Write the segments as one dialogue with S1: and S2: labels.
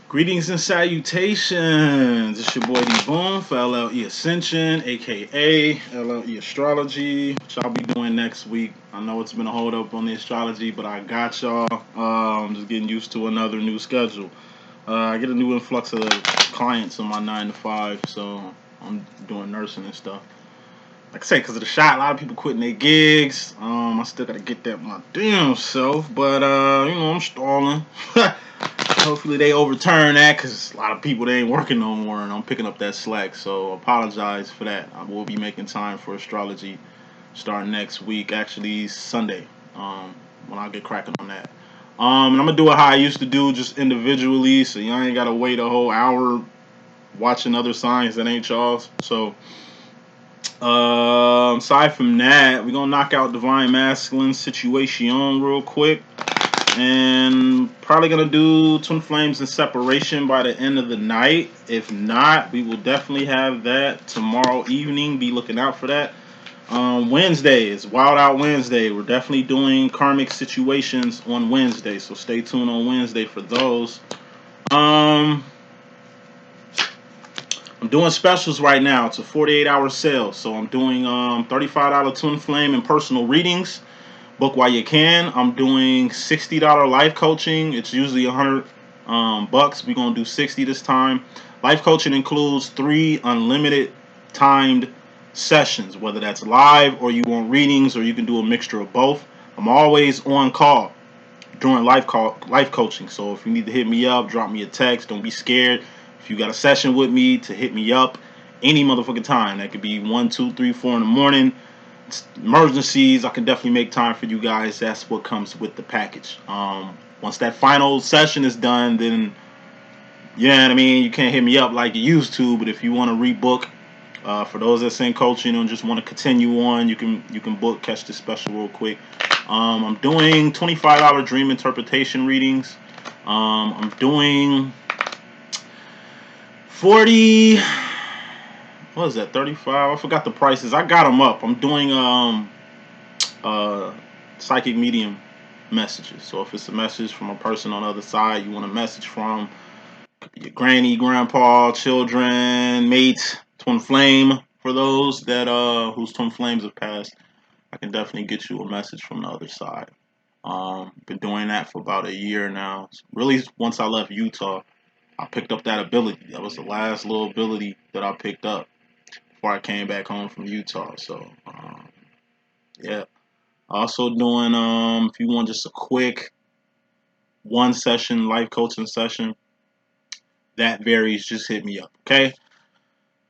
S1: Greetings and salutations. It's your boy D.Boom for LLE.Ascension, aka LLE Astrology, which I'll be doing next week. I know it's been a hold up on the astrology, but I got y'all. I'm just getting used to another new schedule. I get a new influx of clients on my 9 to 5, so I'm doing nursing and stuff. Like I say, because of the shot, a lot of people quitting their gigs. I still got to get that my damn self, but I'm stalling. Hopefully they overturn that because a lot of people they ain't working no more, and I'm picking up that slack. So apologize for that. I will be making time for astrology starting next week, actually Sunday. When I get cracking on that. And I'm gonna do it how I used to do, just individually, so y'all ain't gotta wait a whole hour watching other signs that ain't y'all's. So aside from that, we're gonna knock out Divine Masculine Situation real quick. And probably gonna do Twin Flames and Separation by the end of the night. If not, we will definitely have that tomorrow evening. Be looking out for that. Wednesday is Wild Out Wednesday. We're definitely doing karmic situations on Wednesday, so stay tuned on Wednesday for those. I'm doing specials right now. It's a 48-hour sale, so I'm doing $35 Twin Flame and personal readings. Book while you can. I'm doing $60 life coaching. It's usually $100 bucks. We're gonna do 60 this time. Life coaching includes 3 unlimited timed sessions, whether that's live or you want readings, or you can do a mixture of both. I'm always on call during life coaching. So if you need to hit me up, drop me a text. Don't be scared. If you got a session with me, to hit me up any motherfucking time. That could be 1, 2, 3, 4 in the morning. Emergencies, I can definitely make time for you guys. That's what comes with the package. Once that final session is done, then you know what I mean, you can't hit me up like you used to. But if you want to rebook, for those that's in coaching and just want to continue on, you can book, catch this special real quick. I'm doing $25 dream interpretation readings. I'm doing 40. What is that, 35? I forgot the prices. I got them up. I'm doing psychic medium messages. So if it's a message from a person on the other side you want a message from, could be your granny, grandpa, children, mates, twin flame. For those that whose twin flames have passed, I can definitely get you a message from the other side. Been doing that for about a year now. Really, once I left Utah, I picked up that ability. That was the last little ability that I picked up before I came back home from Utah. So, yeah. Also doing, if you want just a quick 1 session life coaching session, that varies. Just hit me up, okay?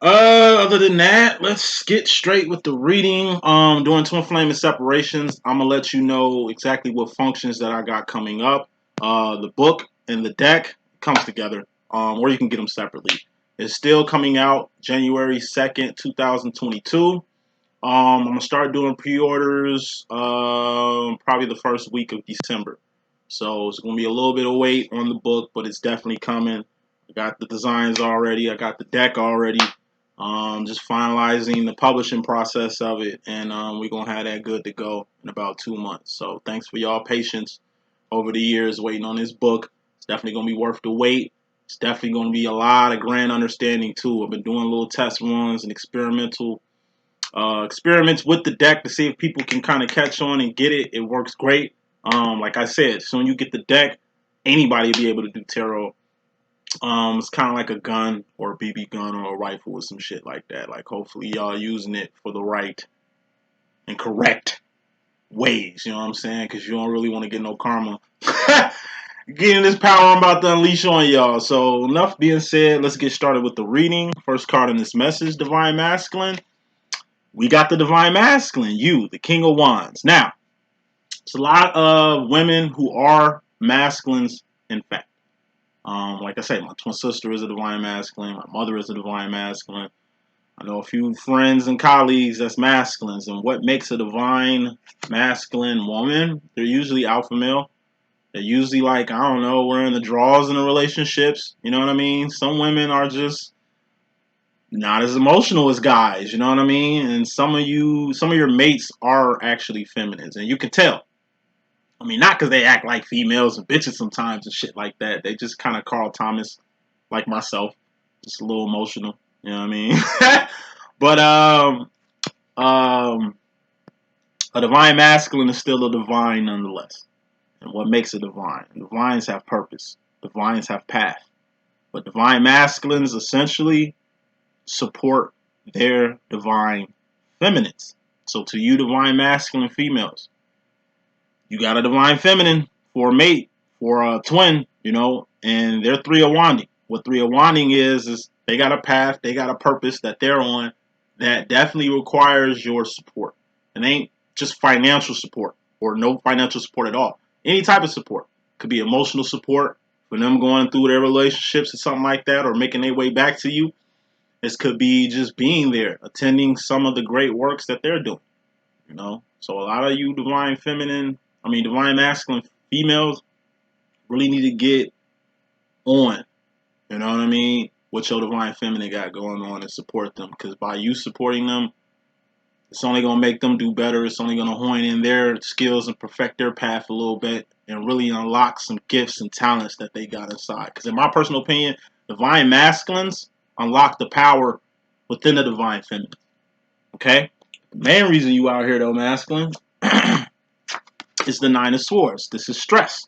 S1: Other than that, let's get straight with the reading. Doing Twin Flame and Separations. I'm gonna let you know exactly what functions that I got coming up. The book and the deck comes together, or you can get them separately. It's still coming out January 2nd, 2022. I'm gonna start doing pre-orders probably the first week of December. So it's gonna be a little bit of wait on the book, but it's definitely coming. I got the designs already. I got the deck already. Just finalizing the publishing process of it, and we're gonna have that good to go in about 2 months. So thanks for y'all patience over the years waiting on this book. It's definitely gonna be worth the wait. It's definitely gonna be a lot of grand understanding too. I've been doing little test runs and experiments with the deck to see if people can kind of catch on and get it. It works great. Like I said, soon you get the deck, anybody will be able to do tarot. It's kind of like a gun or a BB gun or a rifle or some shit like that. Like, hopefully y'all using it for the right and correct ways. You know what I'm saying? Because you don't really want to get no karma. Getting this power I'm about to unleash on y'all. So enough being said, let's get started with the reading. First card in this message, Divine Masculine. We got the Divine Masculine, you, the King of Wands. Now, it's a lot of women who are masculines, in fact. Like I said, my twin sister is a Divine Masculine. My mother is a Divine Masculine. I know a few friends and colleagues that's masculines. And what makes a Divine Masculine woman? They're usually alpha male. They're usually like, I don't know, wearing the draws in the relationships. You know what I mean? Some women are just not as emotional as guys, you know what I mean? And some of your mates are actually feminines, and you can tell. I mean, not because they act like females and bitches sometimes and shit like that. They just kind of Carl Thomas like myself, just a little emotional. You know what I mean? But um, a divine masculine is still a divine nonetheless. And what makes a divine? Divines have purpose. Divines have path. But divine masculines essentially support their divine feminines. So to you divine masculine females, you got a divine feminine for a mate, for a twin, you know, and they're three of wanding. What three of wanding is they got a path, they got a purpose that they're on that definitely requires your support. It ain't just financial support or no financial support at all. Any type of support. Could be emotional support for them going through their relationships or something like that, or making their way back to you. This could be just being there, attending some of the great works that they're doing. You know, so a lot of you divine masculine females really need to get on. You know what I mean? What your divine feminine got going on and support them. Because by you supporting them, it's only going to make them do better. It's only going to hone in their skills and perfect their path a little bit and really unlock some gifts and talents that they got inside. Because in my personal opinion, divine masculines unlock the power within the divine feminine. Okay? The main reason you out here, though, masculine, is the Nine of Swords. This is stress.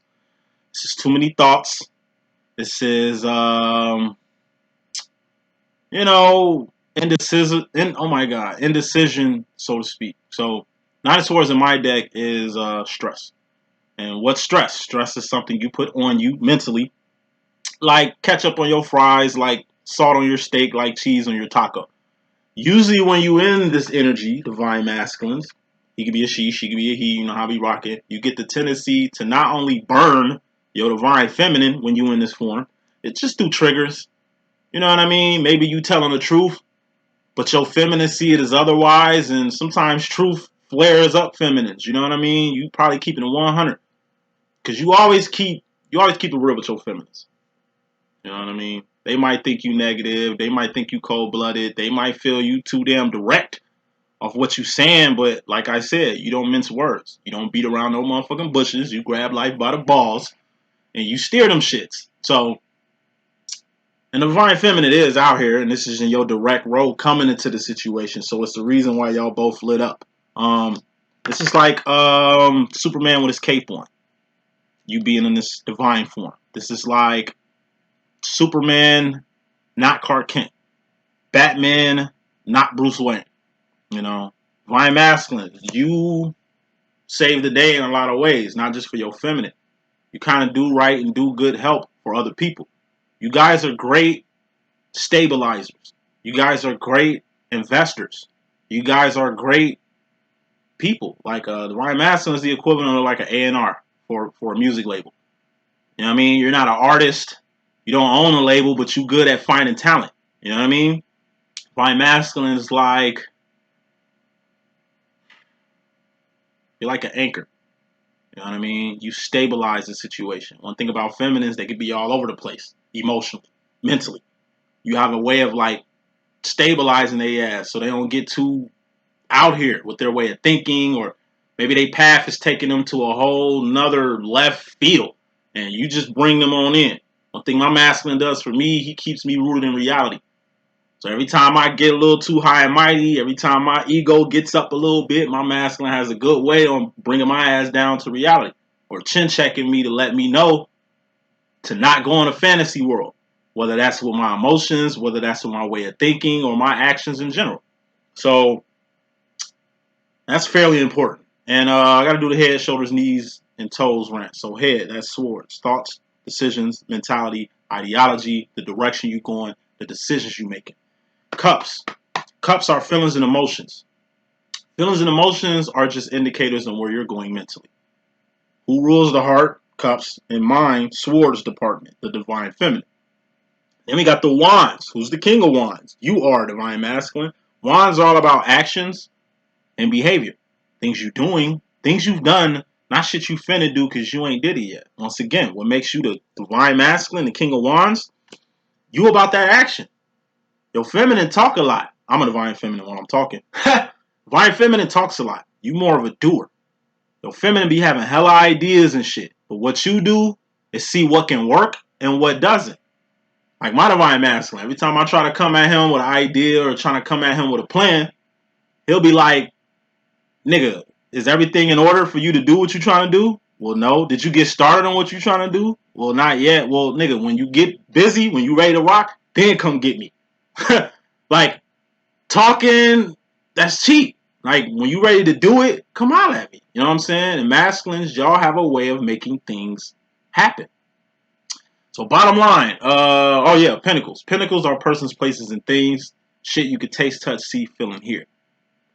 S1: This is too many thoughts. This is, indecision, so to speak. So, Nine of Swords in my deck is stress. And what's stress? Stress is something you put on you mentally, like ketchup on your fries, like salt on your steak, like cheese on your taco. Usually when you in this energy, divine masculines, he could be a she could be a he, you know how we rock it. You get the tendency to not only burn your divine feminine when you in this form, it's just through triggers. You know what I mean? Maybe you telling the truth, but your feminine see it as otherwise, and sometimes truth flares up feminines. You know what I mean? You probably keeping it 100 because you always keep it real with your feminines. You know what I mean? They might think you negative. They might think you cold-blooded. They might feel you too damn direct of what you saying. But like I said, you don't mince words. You don't beat around no motherfucking bushes. You grab life by the balls and you steer them shits. So, and the divine feminine is out here, and this is in your direct role coming into the situation. So it's the reason why y'all both lit up. This is like Superman with his cape on. You being in this divine form. This is like Superman, not Clark Kent. Batman, not Bruce Wayne. You know, divine masculine. You save the day in a lot of ways, not just for your feminine. You kind of do right and do good help for other people. You guys are great stabilizers. You guys are great investors. You guys are great people. Like divine masculine is the equivalent of like an A&R for a music label. You know what I mean? You're not an artist. You don't own a label, but you're good at finding talent. You know what I mean? Divine masculine is like, you're like an anchor. You know what I mean? You stabilize the situation. One thing about feminines, they could be all over the place, emotionally, mentally. You have a way of like stabilizing their ass so they don't get too out here with their way of thinking, or maybe their path is taking them to a whole nother left field and you just bring them on in. One thing my masculine does for me, he keeps me rooted in reality. So every time I get a little too high and mighty, every time my ego gets up a little bit, my masculine has a good way on bringing my ass down to reality, or chin checking me to let me know to not go in a fantasy world, whether that's with my emotions, whether that's with my way of thinking, or my actions in general. So that's fairly important. And I got to do the head, shoulders, knees, and toes rant. So head, that's swords, thoughts, decisions, mentality, ideology, the direction you're going, the decisions you're making. Cups. Cups are feelings and emotions. Feelings and emotions are just indicators on where you're going mentally. Who rules the heart? Cups. And mind, swords department, the divine feminine. Then we got the wands. Who's the king of wands? You are divine masculine. Wands are all about actions and behavior. Things you're doing, things you've done, not shit you finna do because you ain't did it yet. Once again, what makes you the divine masculine, the king of wands? You about that action. Your feminine talk a lot. I'm a divine feminine when I'm talking. Divine feminine talks a lot. You more of a doer. Your feminine be having hella ideas and shit. But what you do is see what can work and what doesn't. Like my divine masculine, every time I try to come at him with an idea or trying to come at him with a plan, he'll be like, nigga, is everything in order for you to do what you're trying to do? Well, no. Did you get started on what you're trying to do? Well, not yet. Well, nigga, when you get busy, when you ready to rock, then come get me. Like, talking, that's cheap. Like, when you ready to do it, come out at me. You know what I'm saying? And masculines, y'all have a way of making things happen. So bottom line, oh yeah, Pinnacles. Pinnacles are persons, places, and things. Shit you could taste, touch, see, feel, and hear.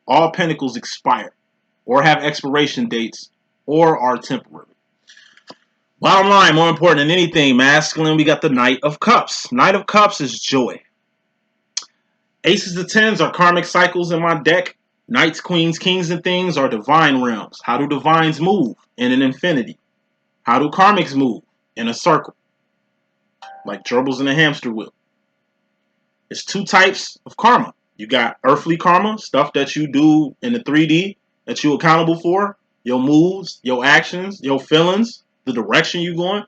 S1: All Pinnacles expire, or have expiration dates, or are temporary. Bottom line, more important than anything, masculine, we got the Knight of Cups. Knight of Cups is joy. Aces of Tens are karmic cycles in my deck. Knights, queens, kings, and things are divine realms. How do divines move? In an infinity. How do karmics move? In a circle. Like gerbils in a hamster wheel. It's two types of karma. You got earthly karma, stuff that you do in the 3D that you're accountable for. Your moves, your actions, your feelings, the direction you're going.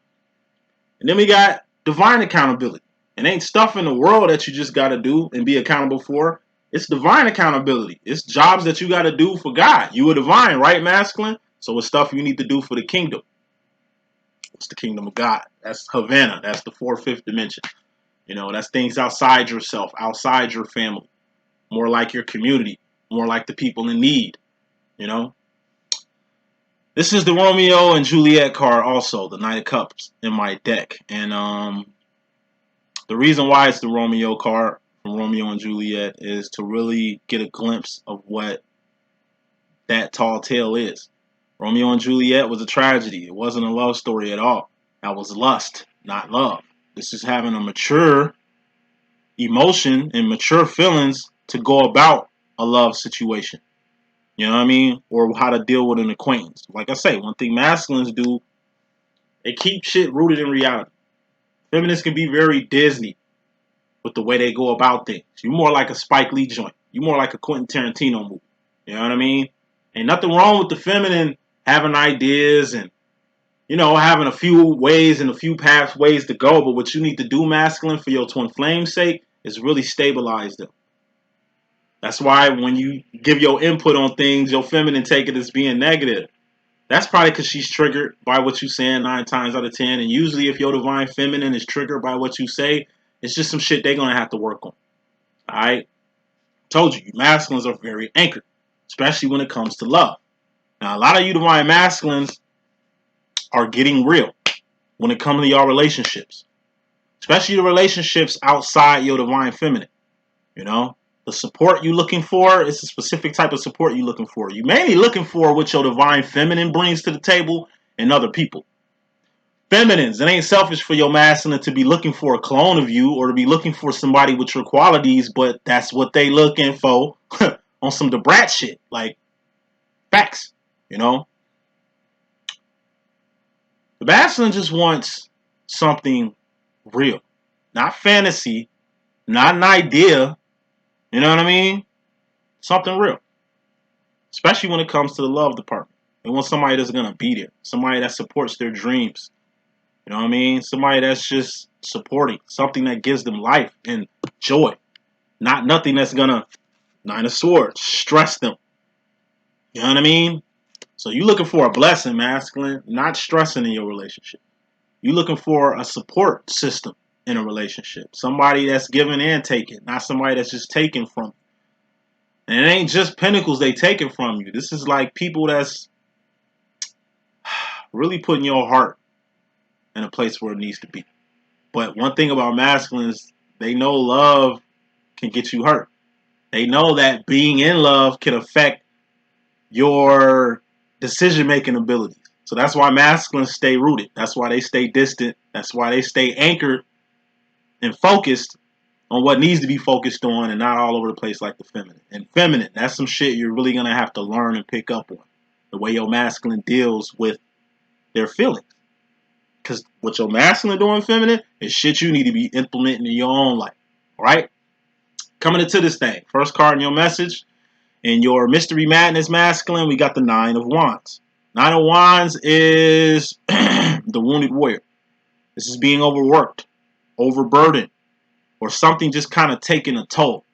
S1: And then we got divine accountability. It ain't stuff in the world that you just got to do and be accountable for. It's divine accountability. It's jobs that you got to do for God. You are divine, right, masculine? So it's stuff you need to do for the kingdom. It's the kingdom of God. That's Havana. That's the 4th, 5th dimension. You know, that's things outside yourself, outside your family. More like your community. More like the people in need. You know? This is the Romeo and Juliet card also. The Knight of Cups in my deck. And the reason why it's the Romeo card from Romeo and Juliet is to really get a glimpse of what that tall tale is. Romeo and Juliet was a tragedy. It wasn't a love story at all. That was lust, not love. This is having a mature emotion and mature feelings to go about a love situation. You know what I mean? Or how to deal with an acquaintance. Like I say, one thing masculines do, they keep shit rooted in reality. Feminists can be very Disney with the way they go about things. You're more like a Spike Lee joint. You're more like a Quentin Tarantino movie. You know what I mean? Ain't nothing wrong with the feminine having ideas and, you know, having a few ways and a few pathways to go. But what you need to do, masculine, for your twin flame's sake, is really stabilize them. That's why when you give your input on things, your feminine take it as being negative. That's probably because she's triggered by what you're saying 9 times out of 10. And usually if your divine feminine is triggered by what you say, it's just some shit they're going to have to work on. All right? Told you, masculines are very anchored, especially when it comes to love. Now, a lot of you divine masculines are getting real when it comes to your relationships, especially the relationships outside your divine feminine. You know, the support you're looking for is a specific type of support you're looking for. You're mainly looking for what your divine feminine brings to the table and other people. Feminines, it ain't selfish for your masculine to be looking for a clone of you or to be looking for somebody with your qualities, but that's what they looking for on some Debrat shit. Like, facts, you know? The masculine just wants something real. Not fantasy, not an idea, you know what I mean? Something real. Especially when it comes to the love department. They want somebody that's going to be there. Somebody that supports their dreams. You know what I mean? Somebody that's just supporting. Something that gives them life and joy. Not nothing that's going to, 9 of Swords, stress them. You know what I mean? So you're looking for a blessing, masculine, not stressing in your relationship. You're looking for a support system in a relationship. Somebody that's giving and taking, not somebody that's just taking from you. And it ain't just Pinnacles they taking from you. This is like people that's really putting your heart in a place where it needs to be. But one thing about masculines, they know love can get you hurt. They know that being in love can affect your decision-making abilities. So that's why masculines stay rooted. That's why they stay distant. That's why they stay anchored and focused on what needs to be focused on and not all over the place like the feminine. And feminine, that's some shit you're really going to have to learn and pick up on. The way your masculine deals with their feelings. Because what your masculine doing feminine is shit you need to be implementing in your own life. All right? Coming into this thing. First card in your message. In your Mystery Madness masculine, we got the 9 of Wands. 9 of Wands is the wounded warrior. This is being overworked, overburdened, or something just kind of taking a toll.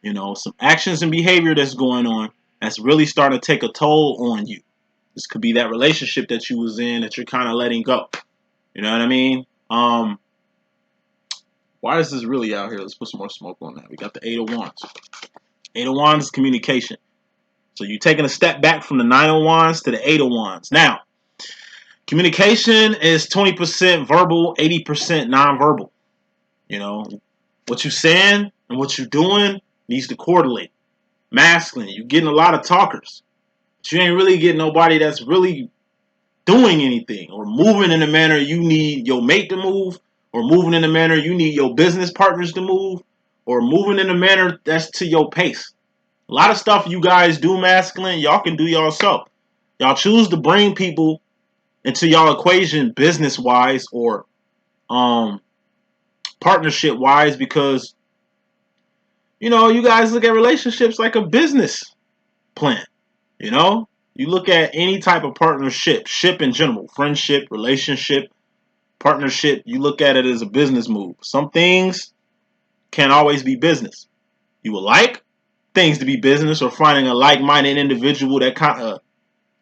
S1: You know, some actions and behavior that's going on that's really starting to take a toll on you. This could be that relationship that you was in that you're kind of letting go. You know what I mean? Why is this really out here? Let's put some more smoke on that. We got the 8 of Wands. 8 of Wands is communication. So you're taking a step back from the 9 of Wands to the 8 of Wands. Now, communication is 20% verbal, 80% nonverbal. You know, what you're saying and what you're doing needs to correlate. Masculine, you're getting a lot of talkers. But you ain't really getting nobody that's really doing anything or moving in the manner you need your mate to move, or moving in the manner you need your business partners to move, or moving in the manner that's to your pace. A lot of stuff you guys do, masculine, y'all can do yourself. Y'all choose to bring people into y'all equation business-wise or partnership-wise because, you know, you guys look at relationships like a business plan. You know, you look at any type of partnership, ship in general, friendship, relationship, partnership, you look at it as a business move. Some things can't always be business. You would like things to be business, or finding a like-minded individual that kind of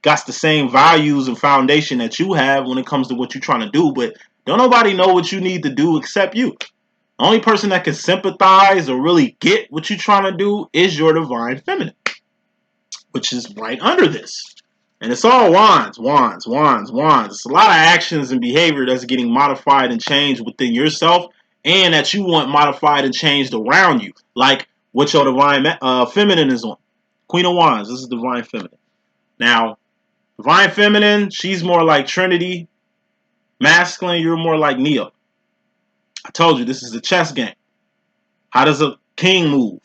S1: got the same values and foundation that you have when it comes to what you're trying to do, but don't nobody know what you need to do except you. The only person that can sympathize or really get what you're trying to do is your divine feminine, which is right under this. And it's all wands, wands, wands, wands. It's a lot of actions and behavior that's getting modified and changed within yourself, and that you want modified and changed around you. Like what your divine feminine is on. Queen of Wands, this is divine feminine. Now, divine feminine, she's more like Trinity. Masculine, you're more like Neo. I told you, this is a chess game. How does a king move?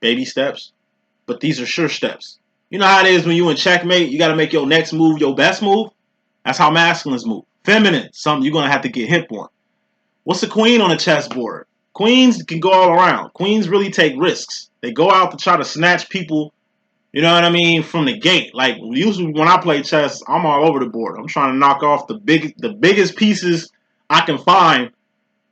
S1: Baby steps. But these are sure steps. You know how it is when you in checkmate, you got to make your next move your best move? That's how masculines move. Feminine, something you're going to have to get hip on. What's a queen on a chessboard? Queens can go all around. Queens really take risks. They go out to try to snatch people, you know what I mean, from the gate. Like, usually when I play chess, I'm all over the board. I'm trying to knock off the biggest pieces I can find,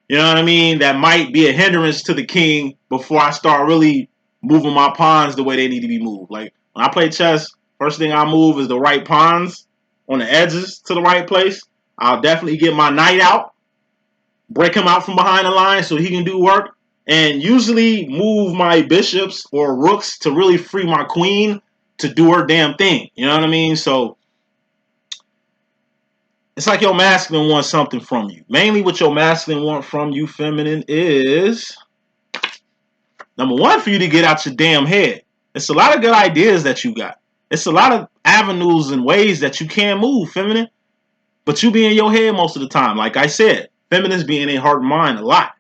S1: you know what I mean, that might be a hindrance to the king before I start really moving my pawns the way they need to be moved. Like, when I play chess, first thing I move is the right pawns on the edges to the right place. I'll definitely get my knight out, break him out from behind the line so he can do work, and usually move my bishops or rooks to really free my queen to do her damn thing. You know what I mean? So it's like your masculine wants something from you. Mainly what your masculine wants from you, feminine, is number one, for you to get out your damn head. It's a lot of good ideas that you got. It's a lot of avenues and ways that you can move, feminine. But you be in your head most of the time. Like I said, feminines be in their heart and mind a lot.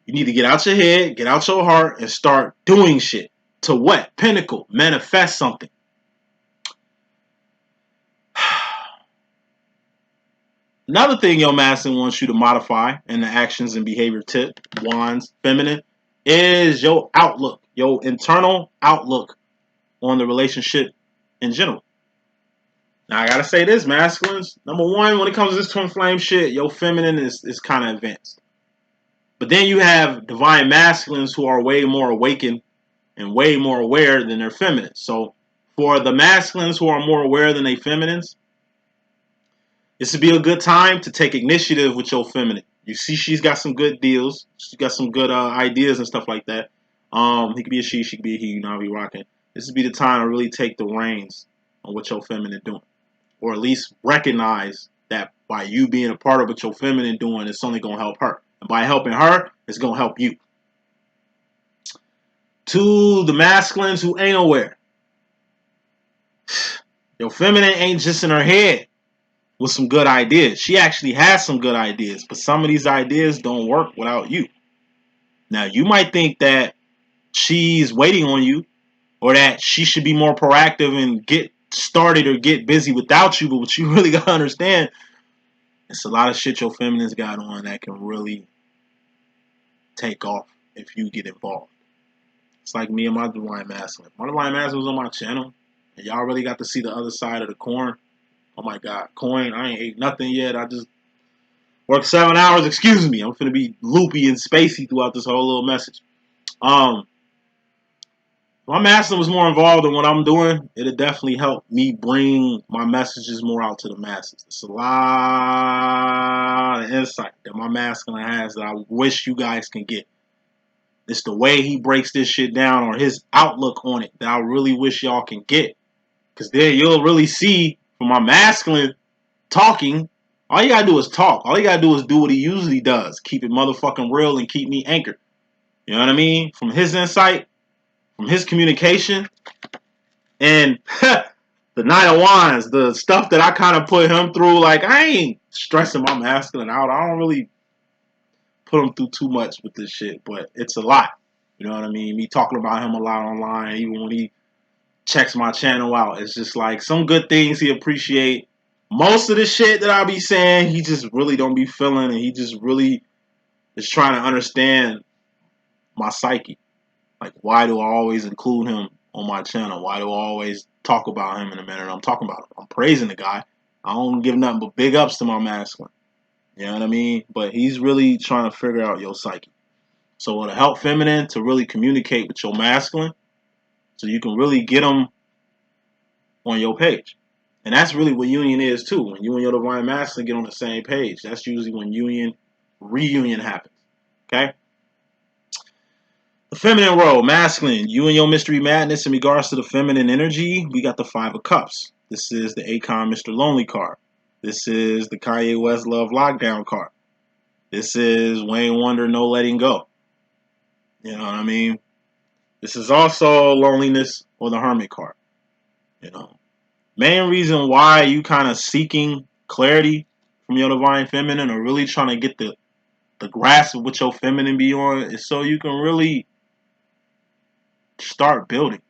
S1: You need to get out your head, get out your heart, and start doing shit. To what? Pinnacle. Manifest something. Another thing your masculine wants you to modify in the actions and behavior tip, wands, feminine, is your outlook, your internal outlook on the relationship in general. Now, I gotta say this, masculines. Number one, when it comes to this twin flame shit, your feminine is kind of advanced. But then you have divine masculines who are way more awakened and way more aware than their feminines. So for the masculines who are more aware than their feminines, this would be a good time to take initiative with your feminine. You see she's got some good deals. She's got some good ideas and stuff like that. He could be a she could be a he, you know, I'll be rocking. This would be the time to really take the reins on what your feminine doing. Or at least recognize that by you being a part of what your feminine doing, it's only going to help her. And by helping her, it's going to help you. To the masculines who ain't aware, your feminine ain't just in her head with some good ideas. She actually has some good ideas, but some of these ideas don't work without you. Now, you might think that she's waiting on you, or that she should be more proactive and get started or get busy without you, but what you really got to understand, it's a lot of shit your feminine's got on that can really take off if you get involved. It's like me and my divine masculine. My divine masculine was on my channel, and y'all really got to see the other side of the coin. Oh my God, coin! I ain't ate nothing yet. I just Work 7 hours, excuse me. I'm finna be loopy and spacey throughout this whole little message. My masculine was more involved in what I'm doing. It'll definitely help me bring my messages more out to the masses. It's a lot of insight that my masculine has that I wish you guys can get. It's the way he breaks this shit down or his outlook on it that I really wish y'all can get. Because then you'll really see from my masculine talking, all you gotta do is talk. All you gotta do is do what he usually does. Keep it motherfucking real and keep me anchored. You know what I mean? From his insight, from his communication, and the Knight of Wands, the stuff that I kind of put him through, like, I ain't stressing my masculine out. I don't really put him through too much with this shit, but it's a lot. You know what I mean? Me talking about him a lot online, even when he checks my channel out, it's just like some good things he appreciate. Most of the shit that I be saying, he just really don't be feeling, and he just really is trying to understand my psyche. Like, why do I always include him on my channel? Why do I always talk about him in the manner I'm talking about him? I'm praising the guy. I don't give nothing but big ups to my masculine. You know what I mean? But he's really trying to figure out your psyche. So it'll help feminine to really communicate with your masculine so you can really get them on your page. And that's really what union is too. When you and your divine masculine get on the same page, that's usually when reunion happens. Okay? The feminine role, masculine, you and your mystery madness in regards to the feminine energy, we got the Five of Cups. This is the Akon Mr. Lonely card. This is the Kanye West Love Lockdown card. This is Wayne Wonder No Letting Go. You know what I mean? This is also Loneliness or the Hermit card. You know, main reason why you kind of seeking clarity from your divine feminine or really trying to get the grasp of what your feminine be on is so you can really start building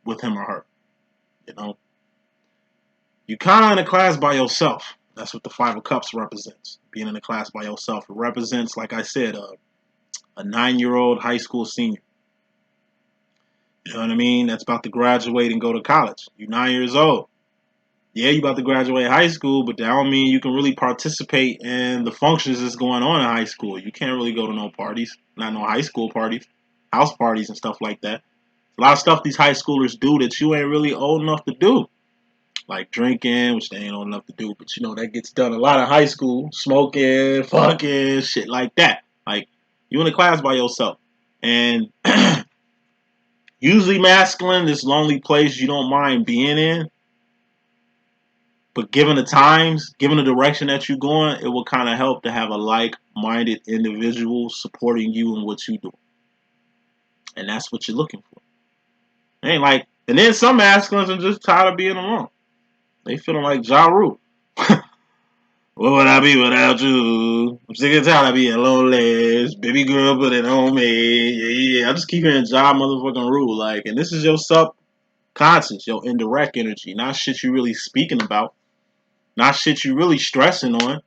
S1: with him or her. You know, you kind of in a class by yourself. That's what the Five of Cups represents. Being in a class by yourself. It represents, like I said, a 9-year-old high school senior. You know what I mean? That's about to graduate and go to college. You're 9 years old. Yeah, you about to graduate high school, but that don't mean you can really participate in the functions that's going on in high school. You can't really go to no parties, not no high school parties, house parties and stuff like that. A lot of stuff these high schoolers do that you ain't really old enough to do. Like drinking, which they ain't old enough to do, but you know, that gets done a lot in high school. Smoking, fucking, shit like that. Like, you in a class by yourself. And usually masculine, this lonely place you don't mind being in. But given the times, given the direction that you're going, it will kind of help to have a like-minded individual supporting you in what you do. And that's what you're looking for. It ain't like, and then some masculines are just tired of being alone. They feeling like Ja Rule. What would I be without you? I'm sick and tired of being lonely. Baby girl, put it on me. Yeah. I just keep hearing Ja motherfucking Rule. Like, and this is your subconscious, your indirect energy. Not shit you really speaking about. Not shit you really stressing on.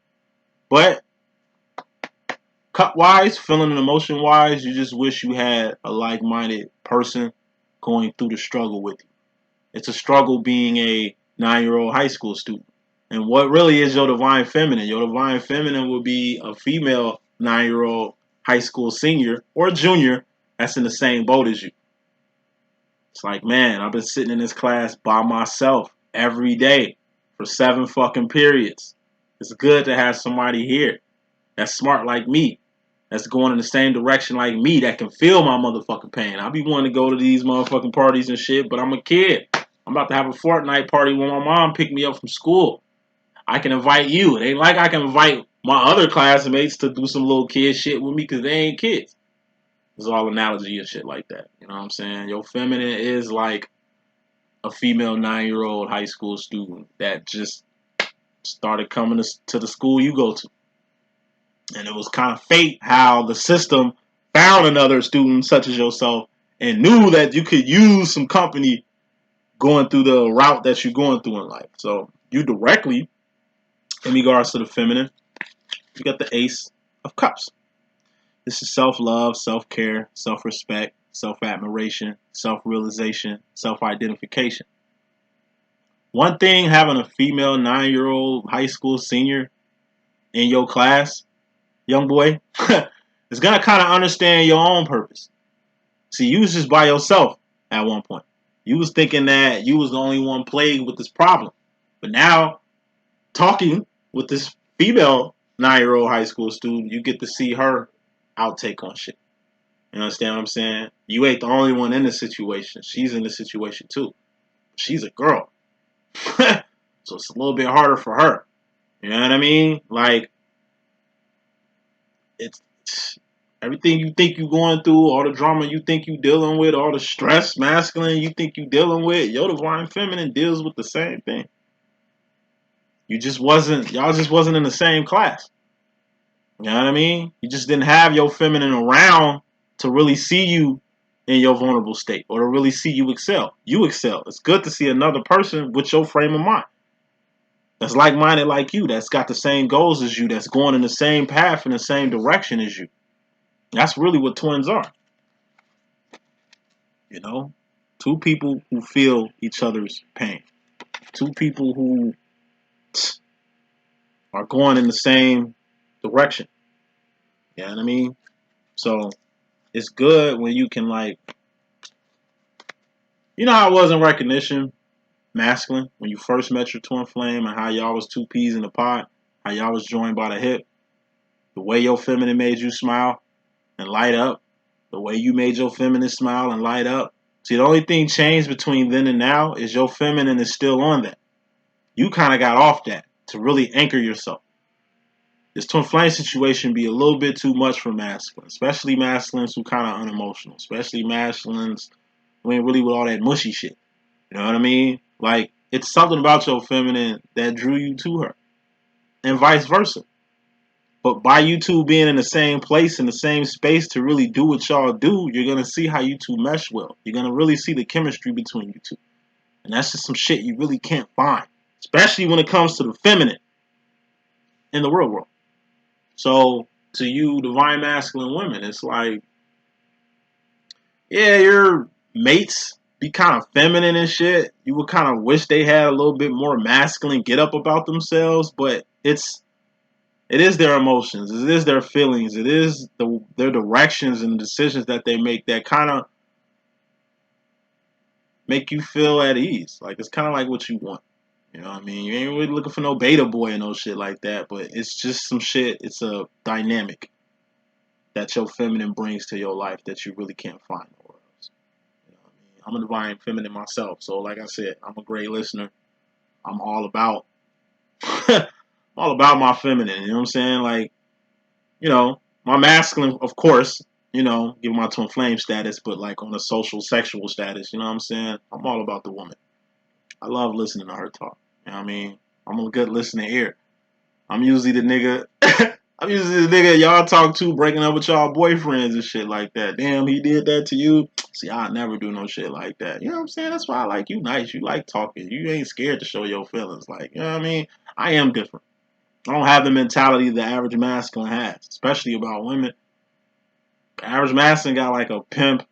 S1: But cut-wise, feeling and emotion-wise, you just wish you had a like-minded person going through the struggle with you. It's a struggle being a 9-year-old high school student. And what really is your divine feminine? Your divine feminine would be a female 9-year-old high school senior or junior that's in the same boat as you. It's like, man, I've been sitting in this class by myself every day for 7 fucking periods. It's good to have somebody here that's smart like me, that's going in the same direction like me, that can feel my motherfucking pain. I be wanting to go to these motherfucking parties and shit, but I'm a kid. I'm about to have a Fortnite party when my mom picked me up from school. I can invite you. It ain't like I can invite my other classmates to do some little kid shit with me because they ain't kids. It's all analogy and shit like that. You know what I'm saying? Your feminine is like a female 9-year-old high school student that just started coming to the school you go to. And it was kind of fate how the system found another student such as yourself and knew that you could use some company going through the route that you're going through in life. So you directly, in regards to the feminine, you got the Ace of Cups. This is self-love, self-care, self-respect, self-admiration, self-realization, self-identification. One thing having a female 9-year-old high school senior in your class, young boy, is going to kind of understand your own purpose. See, you was just by yourself at one point. You was thinking that you was the only one plagued with this problem. But now, talking with this female 9-year-old high school student, you get to see her outtake on shit. You understand what I'm saying? You ain't the only one in the situation. She's in the situation too. She's a girl. So it's a little bit harder for her. You know what I mean? Like, it's everything you think you're going through, all the drama you think you're dealing with, all the stress, masculine you think you're dealing with, your divine feminine deals with the same thing. Y'all just wasn't in the same class. You know what I mean? You just didn't have your feminine around to really see you in your vulnerable state or to really see you excel. You excel. It's good to see another person with your frame of mind that's like-minded like you, that's got the same goals as you, that's going in the same path in the same direction as you. That's really what twins are. You know? Two people who feel each other's pain. Two people who are going in the same direction. You know what I mean? So it's good when you can, like, you know how it was in recognition, masculine, when you first met your twin flame and how y'all was two peas in a pod, how y'all was joined by the hip, the way your feminine made you smile and light up, the way you made your feminine smile and light up. See, the only thing changed between then and now is your feminine is still on that. You kind of got off that to really anchor yourself. This twin flame situation be a little bit too much for masculine, especially masculines who kind of unemotional, especially masculines who ain't really with all that mushy shit. You know what I mean? Like, it's something about your feminine that drew you to her, and vice versa. But by you two being in the same place, in the same space to really do what y'all do, you're going to see how you two mesh well. You're going to really see the chemistry between you two. And that's just some shit you really can't find, especially when it comes to the feminine in the real world. So, to you, divine masculine women, it's like, yeah, your mates be kind of feminine and shit. You would kind of wish they had a little bit more masculine get up about themselves, but it is their emotions, it is their feelings, it is their directions and decisions that they make that kind of make you feel at ease. Like, it's kind of like what you want. You know what I mean? You ain't really looking for no beta boy and no shit like that, but it's just some shit. It's a dynamic that your feminine brings to your life that you really can't find nowhere else. You know what I mean? I'm a divine feminine myself, so like I said, I'm a great listener. I'm all about all about my feminine. You know what I'm saying? Like, you know, my masculine, of course, you know, give my twin flame status, but like on a social, sexual status, you know what I'm saying? I'm all about the woman. I love listening to her talk. You know what I mean? I'm a good listening ear. I'm usually the nigga. I'm usually the nigga y'all talk to breaking up with y'all boyfriends and shit like that. Damn, he did that to you. See, I never do no shit like that. You know what I'm saying? That's why I like you nice. You like talking. You ain't scared to show your feelings. Like, you know what I mean? I am different. I don't have the mentality the average masculine has, especially about women. The average masculine got like a pimp,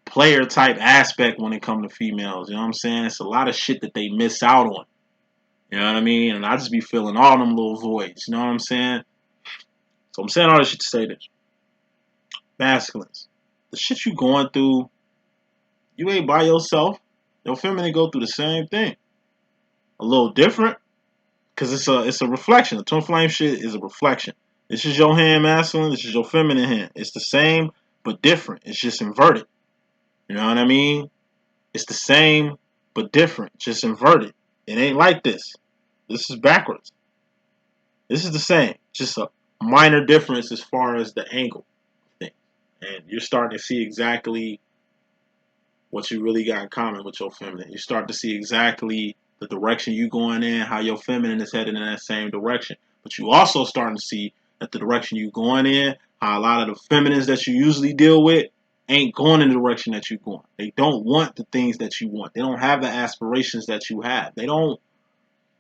S1: player type aspect when it comes to females. You know what I'm saying? It's a lot of shit that they miss out on. You know what I mean? And I just be filling all them little voids. You know what I'm saying? So I'm saying all this shit to say this. Masculines. The shit you going through, you ain't by yourself. Your feminine go through the same thing. A little different. Because it's a reflection. The twin flame shit is a reflection. This is your hand masculine. This is your feminine hand. It's the same, but different. It's just inverted. You know what I mean? It's the same, but different. Just inverted. It ain't like this. This is backwards. This is the same. Just a minor difference as far as the angle thing. And you're starting to see exactly what you really got in common with your feminine. You start to see exactly the direction you going in, how your feminine is headed in that same direction. But you also starting to see that the direction you going in, how a lot of the feminines that you usually deal with ain't going in the direction that you're going. They don't want the things that you want. They don't have the aspirations that you have. They don't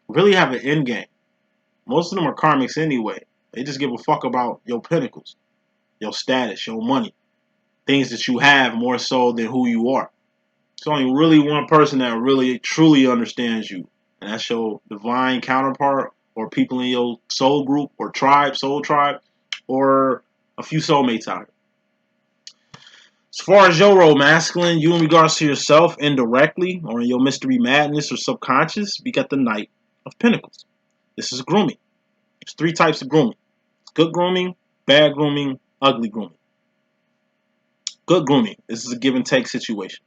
S1: really have an end game. Most of them are karmics anyway. They just give a fuck about your pinnacles, your status, your money, things that you have more so than who you are. There's only really one person that really truly understands you, and that's your divine counterpart or people in your soul group or tribe, soul tribe, or a few soulmates out here. As far as your role, masculine, you in regards to yourself indirectly or in your mystery madness or subconscious, we got the Knight of Pinnacles. This is grooming. There's 3 types of grooming. Good grooming, bad grooming, ugly grooming. Good grooming. This is a give and take situation.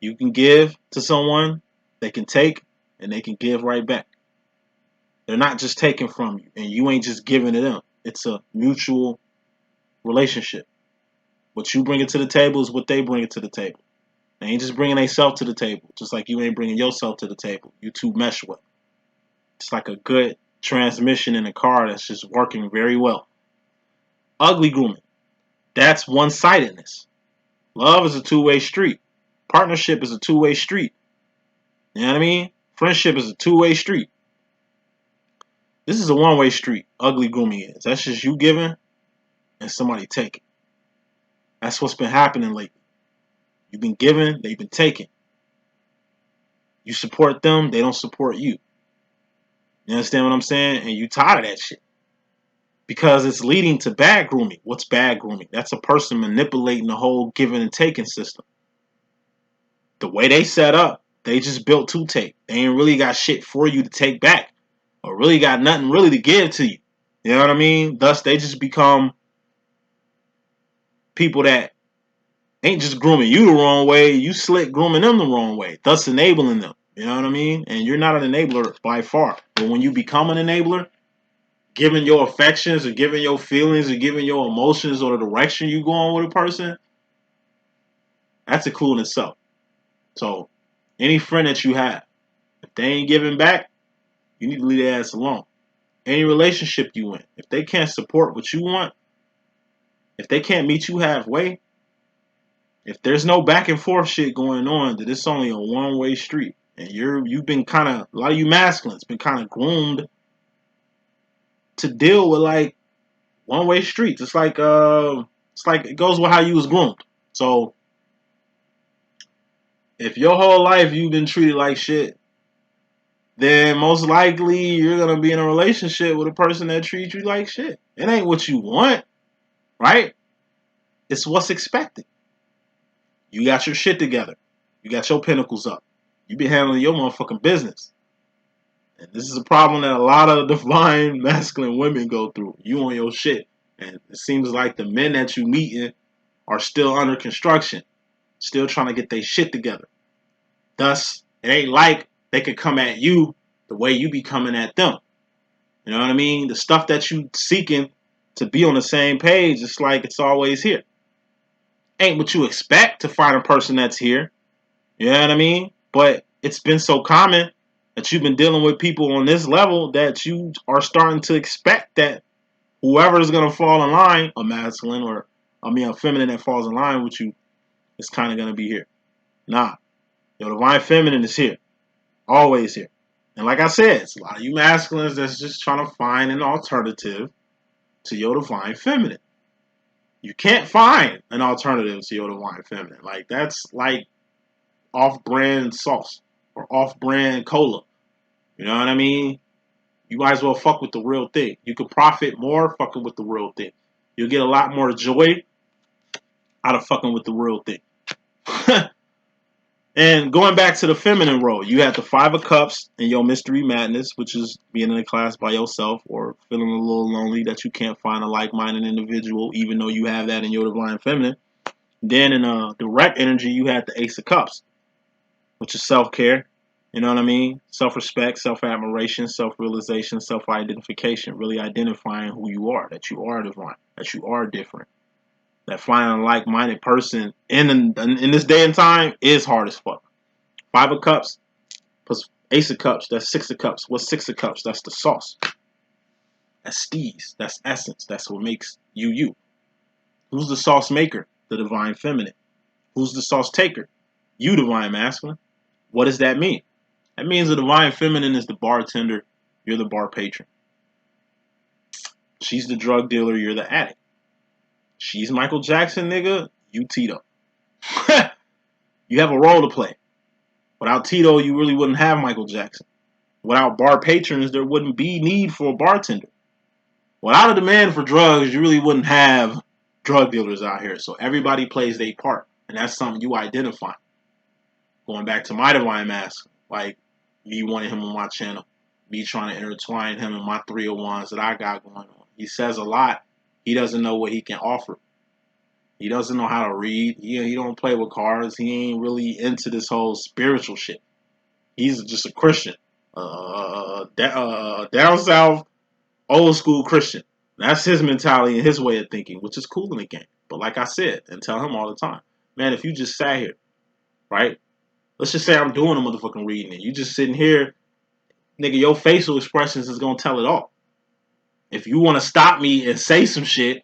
S1: You can give to someone, they can take, and they can give right back. They're not just taking from you, and you ain't just giving to them. It's a mutual relationship. What you bring it to the table is what they bring it to the table. They ain't just bringing themselves to the table, just like you ain't bringing yourself to the table. You two mesh well. It's like a good transmission in a car that's just working very well. Ugly grooming. That's one-sidedness. Love is a two-way street. Partnership is a two-way street. You know what I mean? Friendship is a two-way street. This is a one-way street. Ugly grooming is. That's just you giving and somebody taking. That's what's been happening lately. You've been giving, they've been taking. You support them, they don't support you. You understand what I'm saying? And you tired of that shit. Because it's leading to bad grooming. What's bad grooming? That's a person manipulating the whole giving and taking system. The way they set up, they just built to take. They ain't really got shit for you to take back. Or really got nothing really to give to you. You know what I mean? Thus, they just become people that ain't just grooming you the wrong way. You slick grooming them the wrong way. Thus, enabling them. You know what I mean? And you're not an enabler by far. But when you become an enabler, giving your affections or giving your feelings or giving your emotions or the direction you go on with a person, that's a clue in itself. So, any friend that you have, if they ain't giving back, you need to leave their ass alone. Any relationship you in, if they can't support what you want, if they can't meet you halfway, if there's no back and forth shit going on, that it's only a one-way street. And you've been kind of, a lot of you masculines been kind of groomed to deal with like one-way streets. It's like it goes with how you was groomed. So if your whole life you've been treated like shit, then most likely you're gonna be in a relationship with a person that treats you like shit. It ain't what you want, right? It's what's expected. You got your shit together. You got your pinnacles up. You been handling your motherfucking business. And this is a problem that a lot of divine masculine women go through. You on your shit. And it seems like the men that you meeting are still under construction. Still trying to get their shit together. Thus, it ain't like they could come at you the way you be coming at them. You know what I mean? The stuff that you seeking to be on the same page, it's like it's always here. Ain't what you expect to find a person that's here. You know what I mean? But it's been so common that you've been dealing with people on this level that you are starting to expect that whoever is going to fall in line, a masculine or, a feminine that falls in line with you, is kind of going to be here. Nah. Your divine feminine is here. Always here. And like I said, it's a lot of you masculines that's just trying to find an alternative to your divine feminine. You can't find an alternative to your divine feminine. Like, that's like off-brand sauce or off-brand cola. You know what I mean? You might as well fuck with the real thing. You can profit more fucking with the real thing. You'll get a lot more joy out of fucking with the real thing. And going back to the feminine role, you have the 5 of Cups in your mystery madness, which is being in a class by yourself or feeling a little lonely that you can't find a like-minded individual, even though you have that in your divine feminine. Then in a direct energy, you have the Ace of Cups, which is self-care. You know what I mean? Self-respect, self-admiration, self-realization, self-identification. Really identifying who you are, that you are divine, that you are different. That finding a like-minded person in this day and time is hard as fuck. 5 of Cups plus Ace of Cups, that's 6 of Cups. What's 6 of Cups? That's the sauce. That's steez. That's essence. That's what makes you you. Who's the sauce maker? The divine feminine. Who's the sauce taker? You, divine masculine. What does that mean? That means the divine feminine is the bartender. You're the bar patron. She's the drug dealer. You're the addict. She's Michael Jackson, nigga. You Tito. You have a role to play. Without Tito, you really wouldn't have Michael Jackson. Without bar patrons, there wouldn't be need for a bartender. Without a demand for drugs, you really wouldn't have drug dealers out here. So everybody plays their part, and that's something you identify. Going back to my divine mask, like me wanting him on my channel, me trying to intertwine him in my 301s that I got going on. He says a lot. He doesn't know what he can offer. He doesn't know how to read. He don't play with cards. He ain't really into this whole spiritual shit. He's just a Christian, down south, old school Christian. That's his mentality and his way of thinking, which is cool in the game. But like I said, and tell him all the time, man, if you just sat here, right? Let's just say I'm doing a motherfucking reading and you just sitting here, nigga, your facial expressions is gonna tell it all. If you want to stop me and say some shit,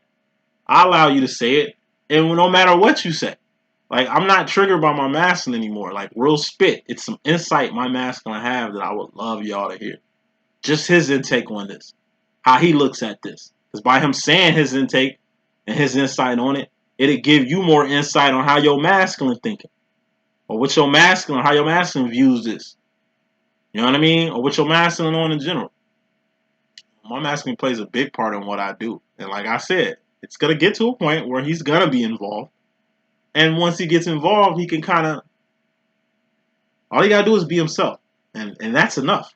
S1: I'll allow you to say it, and no matter what you say. Like, I'm not triggered by my masculine anymore. Like, real spit. It's some insight my masculine have that I would love y'all to hear. Just his intake on this. How he looks at this. Because by him saying his intake and his insight on it, it'll give you more insight on how your masculine thinking. Or what your masculine, how your masculine views this. You know what I mean? Or what your masculine on in general. My masculine plays a big part in what I do. And like I said, it's going to get to a point where he's going to be involved. And once he gets involved, he can kind of, all he got to do is be himself. And that's enough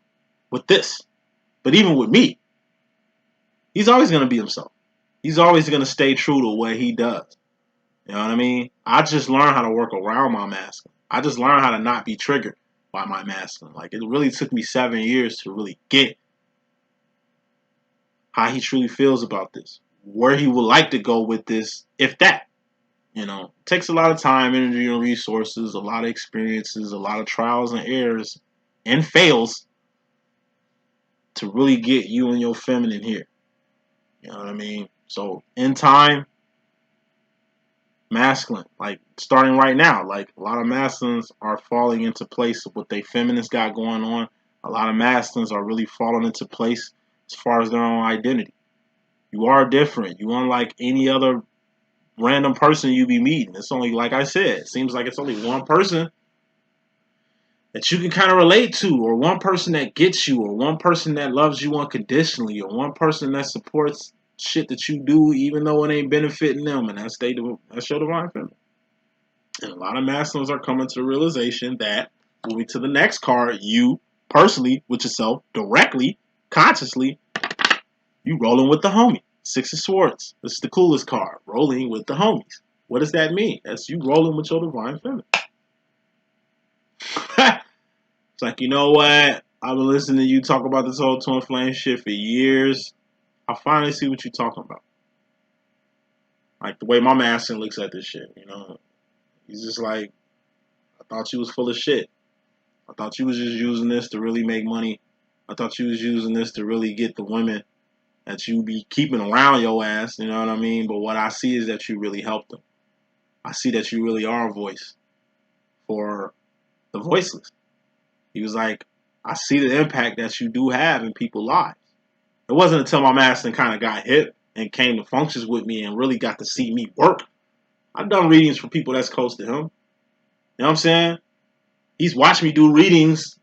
S1: with this. But even with me, he's always going to be himself. He's always going to stay true to what he does. You know what I mean? I just learned how to work around my masculine. I just learned how to not be triggered by my masculine. Like, it really took me 7 years to really get how he truly feels about this. Where he would like to go with this, if that. You know, it takes a lot of time, energy, and resources, a lot of experiences, a lot of trials and errors, and fails to really get you and your feminine here. You know what I mean? So, in time, masculine, like, starting right now, like, a lot of masculines are falling into place of what they feminists got going on. A lot of masculines are really falling into place as far as their own identity. You are different. You unlike any other random person you be meeting. It's only, like I said, it seems like it's only one person that you can kind of relate to, or one person that gets you, or one person that loves you unconditionally, or one person that supports shit that you do even though it ain't benefiting them, and that's your divine feminine. And a lot of masculines are coming to the realization that, moving to the next card, you personally, with yourself, directly, consciously, you rolling with the homie. 6 of Swords. This is the coolest card. Rolling with the homies. What does that mean? That's you rolling with your divine feminine. It's like, you know what? I've been listening to you talk about this whole twin flame shit for years. I finally see what you're talking about. Like, the way my masculine looks at this shit, you know? He's just like, I thought you was full of shit. I thought you was just using this to really make money. I thought you was using this to really get the women that you be keeping around your ass, you know what I mean? But what I see is that you really helped them. I see that you really are a voice for the voiceless. He was like, I see the impact that you do have in people's lives. It wasn't until my masculine kind of got hip and came to functions with me and really got to see me work. I've done readings for people that's close to him. You know what I'm saying? He's watched me do readings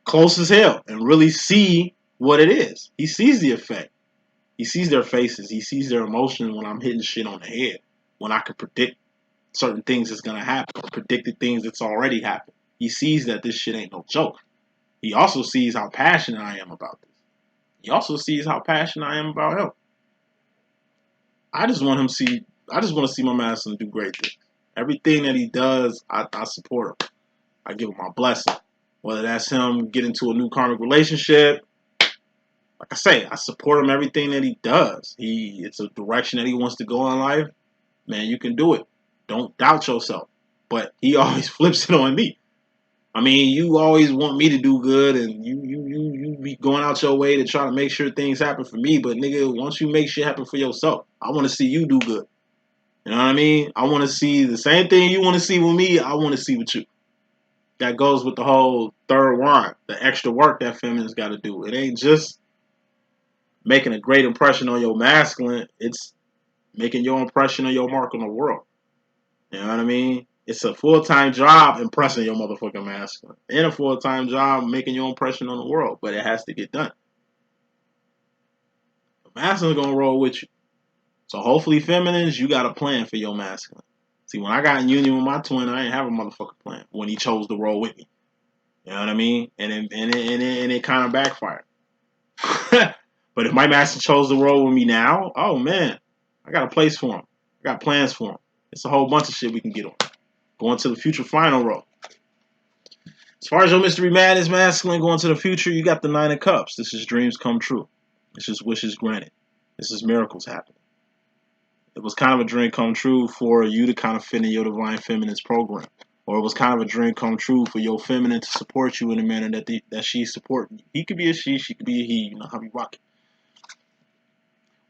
S1: close as hell and really see what it is. He sees the effect. He sees their faces. He sees their emotion when I'm hitting shit on the head. When I can predict certain things that's going to happen. Or predicted things that's already happened. He sees that this shit ain't no joke. He also sees how passionate I am about this. He also sees how passionate I am about him. I just want to see my masculine do great things. Everything that he does, I support him. I give him my blessing. Whether that's him getting to a new karmic relationship, like I say, I support him everything that he does. It's a direction that he wants to go in life. Man, you can do it. Don't doubt yourself. But he always flips it on me. I mean, you always want me to do good, and you be going out your way to try to make sure things happen for me. But nigga, once you make shit happen for yourself, I want to see you do good. You know what I mean? I want to see the same thing you want to see with me. I want to see with you. That goes with the whole third wand, the extra work that feminine's got to do. It ain't just making a great impression on your masculine. It's making your impression on your mark on the world. You know what I mean? It's a full-time job impressing your motherfucking masculine. And a full-time job making your impression on the world. But it has to get done. The masculine's gonna roll with you. So hopefully, feminines, you got a plan for your masculine. See, when I got in union with my twin, I didn't have a motherfucking plan when he chose to roll with me. You know what I mean? And it kind of backfired. But if my master chose to roll with me now, oh man, I got a place for him. I got plans for him. It's a whole bunch of shit we can get on. Going to the future final roll. As far as your mystery madness masculine going to the future, you got the Nine of Cups. This is dreams come true. This is wishes granted. This is miracles happening. It was kind of a dream come true for you to kind of fit in your divine feminine's program. Or it was kind of a dream come true for your feminine to support you in the manner that she's supporting you. He could be a she could be a he, you know how we rock it.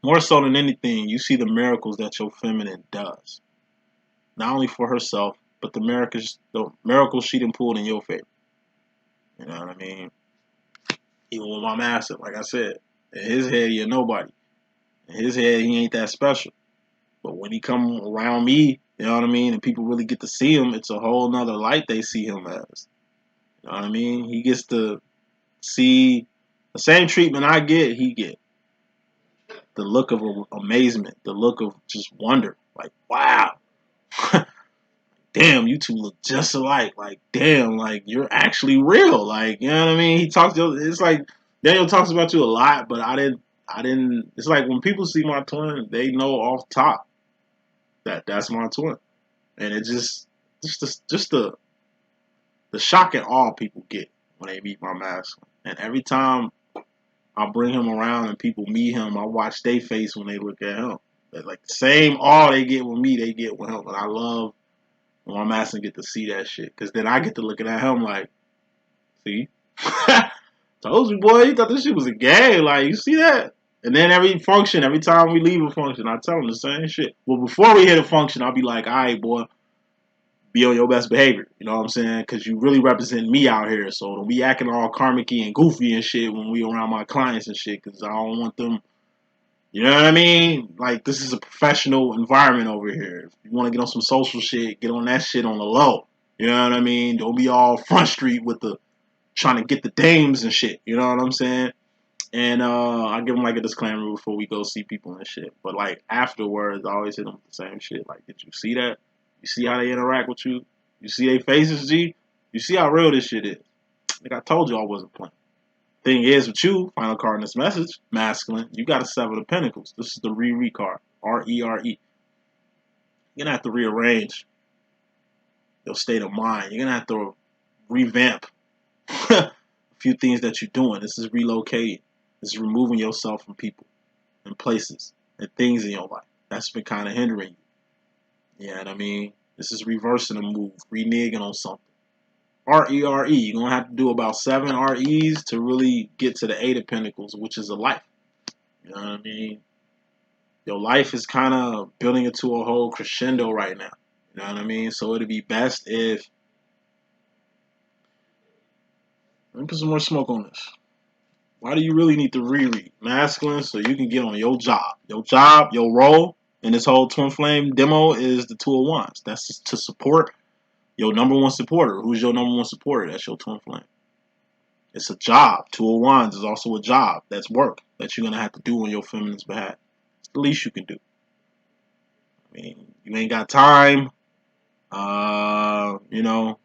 S1: More so than anything, you see the miracles that your feminine does. Not only for herself, but the miracles she done pulled in your favor. You know what I mean? Even with my master, like I said, in his head, he a nobody. In his head, he ain't that special. But when he come around me, you know what I mean, and people really get to see him, it's a whole nother light they see him as. You know what I mean? He gets to see the same treatment I get, he get. The look of amazement, the look of just wonder. Like, wow. Damn, you two look just alike. Like, damn, like, you're actually real. Like, you know what I mean? It's like, Daniel talks about you a lot, but I didn't, it's like when people see my twin, they know off top that's my twin. And it just the shock and awe people get when they meet my masculine. And every time I bring him around and people meet him, I watch their face when they look at him. Like the same awe they get with me, they get with him. And I love when my masculine get to see that shit. Because then I get to looking at him like, see? Told you, boy, you thought this shit was a game. Like, you see that? And then every time we leave a function, I tell him the same shit. Well, before we hit a function, I'll be like, all right, boy, be on your best behavior. You know what I'm saying? Because you really represent me out here. So don't be acting all karmic-y and goofy and shit when we around my clients and shit. Because I don't want them, you know what I mean? Like, this is a professional environment over here. If you want to get on some social shit, get on that shit on the low. You know what I mean? Don't be all front street with the trying to get the dames and shit. You know what I'm saying? And I give them like a disclaimer before we go see people and shit. But like afterwards, I always hit them with the same shit. Like, did you see that? You see how they interact with you? You see their faces, G? You see how real this shit is? Like I told you I wasn't playing. Thing is with you, final card in this message, masculine, you got a Seven of Pinnacles. This is the re card. R-E-R-E. You're gonna have to rearrange your state of mind. You're gonna have to revamp a few things that you're doing. This is relocating. This is removing yourself from people and places and things in your life. That's been kind of hindering you. You know what I mean? This is reversing a move, reneging on something. R-E-R-E. You're going to have to do about 7 R-E's to really get to the 8 of Pentacles, which is a life. You know what I mean? Your life is kind of building into a whole crescendo right now. You know what I mean? So it'd be best if... Let me put some more smoke on this. Why do you really need to reread? Masculine, so you can get on your job. Your job, your role in this whole Twin Flame demo is the Two of Wands. That's to support your number one supporter. Who's your number one supporter? That's your Twin Flame. It's a job. Two of Wands is also a job. That's work that you're going to have to do on your feminine's behalf. It's the least you can do. I mean, you ain't got time. You know,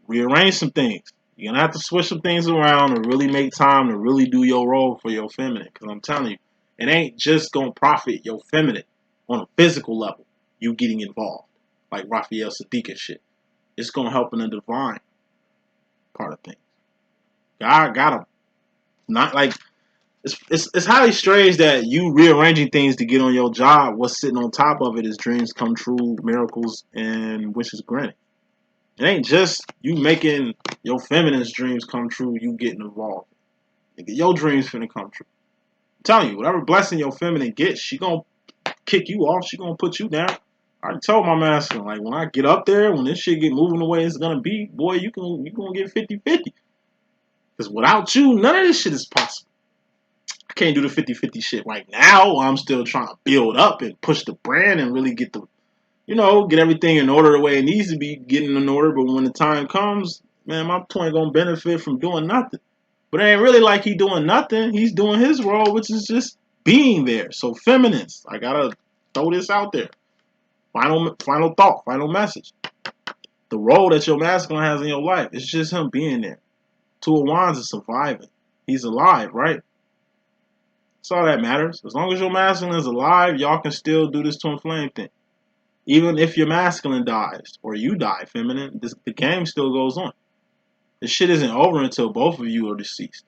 S1: rearrange some things. You're going to have to switch some things around and really make time to really do your role for your feminine. Because I'm telling you, it ain't just going to profit your feminine on a physical level, you getting involved. Like Raphael Sadiq and shit. It's going to help in the divine part of things. God got to not like... It's highly strange that you rearranging things to get on your job. What's sitting on top of it is dreams come true, miracles, and wishes granted. It ain't just you making your feminine's dreams come true, you getting involved. Your dreams finna come true. I'm telling you, whatever blessing your feminine gets, she gonna kick you off, she gonna put you down. I already told my masculine, like, when I get up there, when this shit get moving the way it's gonna be, boy, you gonna get 50-50. Because without you, none of this shit is possible. I can't do the 50-50 shit right now. I'm still trying to build up and push the brand and really get the you know, get everything in order the way it needs to be getting in order. But when the time comes, man, my twin gonna benefit from doing nothing. But it ain't really like he doing nothing. He's doing his role, which is just being there. So feminists, I gotta throw this out there. Final thought, final message. The role that your masculine has in your life, it's just him being there. Two of Wands is surviving. He's alive, right? That's all that matters. As long as your masculine is alive, y'all can still do this twin flame thing. Even if your masculine dies or you die, feminine, the game still goes on. This shit isn't over until both of you are deceased,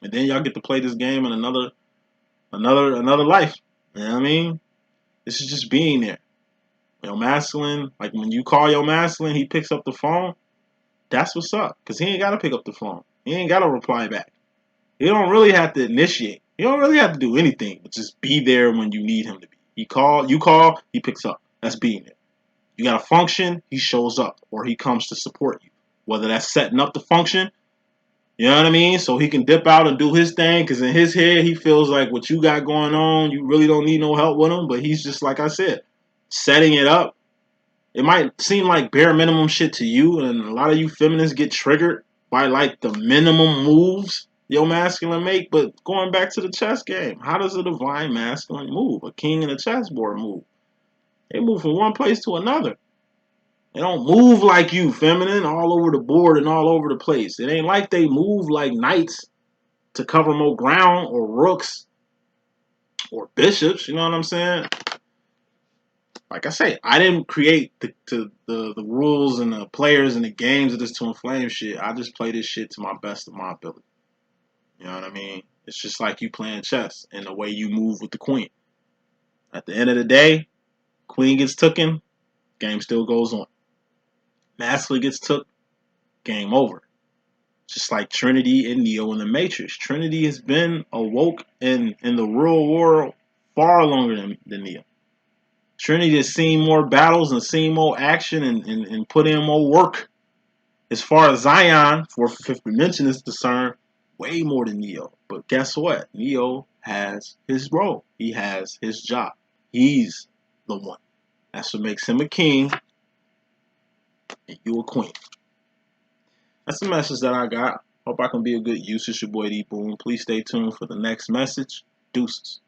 S1: and then y'all get to play this game in another life. You know what I mean? This is just being there. Your masculine, like when you call your masculine, he picks up the phone. That's what's up, cause he ain't gotta pick up the phone. He ain't gotta reply back. He don't really have to initiate. He don't really have to do anything, but just be there when you need him to be. You call, he picks up. That's being there. You got to function, he shows up, or he comes to support you. Whether that's setting up the function, you know what I mean? So he can dip out and do his thing, because in his head, he feels like what you got going on, you really don't need no help with him, but he's just, like I said, setting it up. It might seem like bare minimum shit to you, and a lot of you feminists get triggered by, like, the minimum moves your masculine make, but going back to the chess game, how does a divine masculine move? A king in a chessboard move. They move from one place to another. They don't move like you, feminine, all over the board and all over the place. It ain't like they move like knights to cover more ground, or rooks or bishops. You know what I'm saying? Like I say, I didn't create the rules and the players and the games of this Twin Flame shit. I just play this shit to my best of my ability. You know what I mean? It's just like you playing chess and the way you move with the queen. At the end of the day, queen gets taken, game still goes on. Masculine gets took, game over. Just like Trinity and Neo in the Matrix. Trinity has been awoke in the real world far longer than Neo. Trinity has seen more battles and seen more action and put in more work. As far as Zion, for fifth dimension is concerned, way more than Neo. But guess what? Neo has his role. He has his job. He's the one. That's what makes him a king and you a queen. That's the message that I got. Hope I can be a good use. It's your boy D.Boom. Please stay tuned for the next message. Deuces.